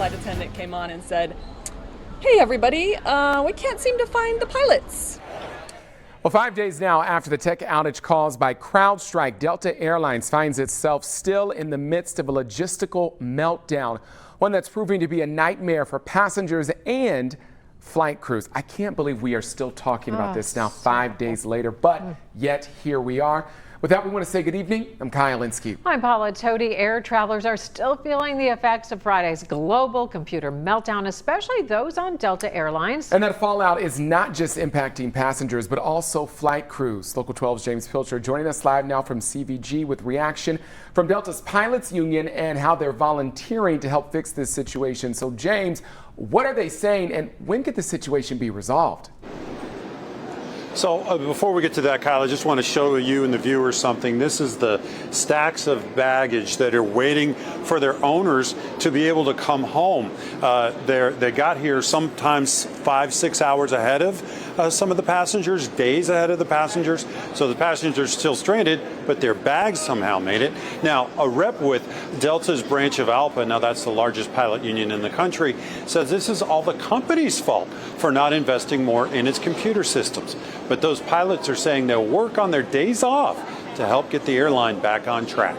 flight attendant came on and said, "Hey everybody, we can't seem to find the pilots." Well, 5 days now after the tech outage caused by CrowdStrike, Delta Airlines finds itself still in the midst of a logistical meltdown, one that's proving to be a nightmare for passengers and flight crews. I can't believe we are still talking about this now 5 days later, but yet here we are. With that, we want to say good evening. I'm Kyle Linsky. I'm Paula Toti. Air travelers are still feeling the effects of Friday's global computer meltdown, especially those on Delta Airlines. And that fallout is not just impacting passengers, but also flight crews. Local 12's James Pilcher joining us live now from CVG with reaction from Delta's pilots union and how they're volunteering to help fix this situation. So, James, what are they saying, and when could the situation be resolved? So before we get to that, Kyle, I just want to show you and the viewers something. This is the stacks of baggage that are waiting for their owners to be able to come home. They got here sometimes 5-6 hours ahead of some of the passengers, days ahead of the passengers. So the passengers are still stranded, but their bags somehow made it. Now, a rep with Delta's branch of ALPA, now that's the largest pilot union in the country, says this is all the company's fault for not investing more in its computer systems. But those pilots are saying they'll work on their days off to help get the airline back on track.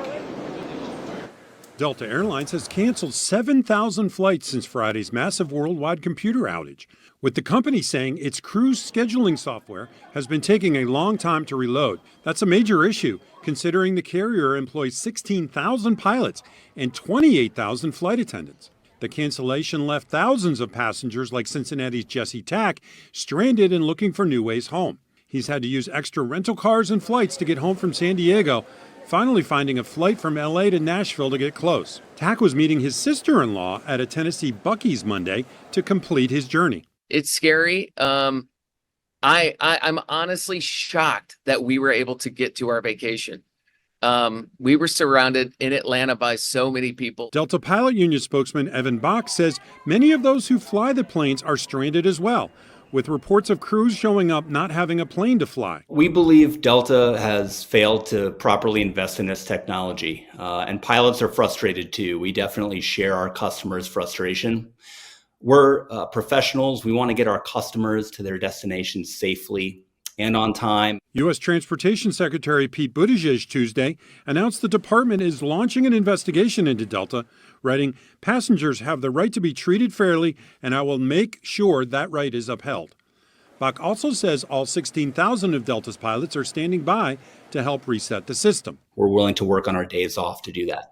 Delta Airlines has canceled 7,000 flights since Friday's massive worldwide computer outage, with the company saying its cruise scheduling software has been taking a long time to reload. That's a major issue, considering the carrier employs 16,000 pilots and 28,000 flight attendants. The cancellation left thousands of passengers like Cincinnati's Jesse Tack stranded and looking for new ways home. He's had to use extra rental cars and flights to get home from San Diego, finally finding a flight from LA to Nashville to get close. Tack was meeting his sister-in-law at a Tennessee Buc-ee's Monday to complete his journey. It's scary. I'm honestly shocked that we were able to get to our vacation. We were surrounded in Atlanta by so many people. Delta Pilot Union spokesman Evan Bach says many of those who fly the planes are stranded as well, with reports of crews showing up not having a plane to fly. We believe Delta has failed to properly invest in this technology, and pilots are frustrated too. We definitely share our customers' frustration. We're professionals. We want to get our customers to their destinations safely and on time. U.S. Transportation Secretary Pete Buttigieg Tuesday announced the department is launching an investigation into Delta, writing, "Passengers have the right to be treated fairly, and I will make sure that right is upheld." Bach also says all 16,000 of Delta's pilots are standing by to help reset the system. We're willing to work on our days off to do that.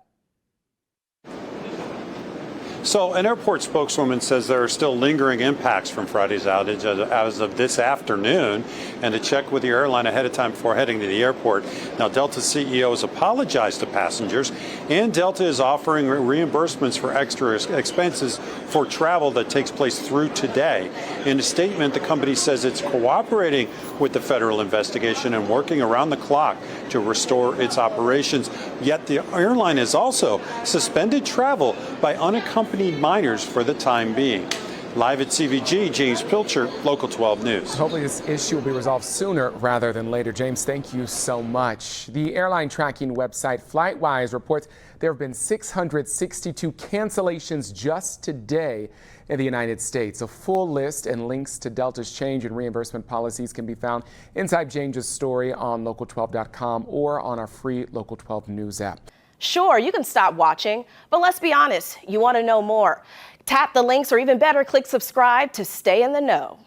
So an airport spokeswoman says there are still lingering impacts from Friday's outage as of this afternoon, and to check with the airline ahead of time before heading to the airport. Now, Delta's CEO has apologized to passengers, and Delta is offering reimbursements for extra expenses for travel that takes place through today. In a statement, the company says it's cooperating with the federal investigation and working around the clock to restore its operations. Yet the airline has also suspended travel by unaccompanied minors for the time being. Live at CVG, James Pilcher, Local 12 News. Hopefully this issue will be resolved sooner rather than later. James, thank you so much. The airline tracking website FlightWise reports there have been 662 cancellations just today in the United States. A full list and links to Delta's change in reimbursement policies can be found inside James's story on local12.com or on our free Local 12 News app. Sure, you can stop watching, but let's be honest, you want to know more. Tap the links or even better, click subscribe to stay in the know.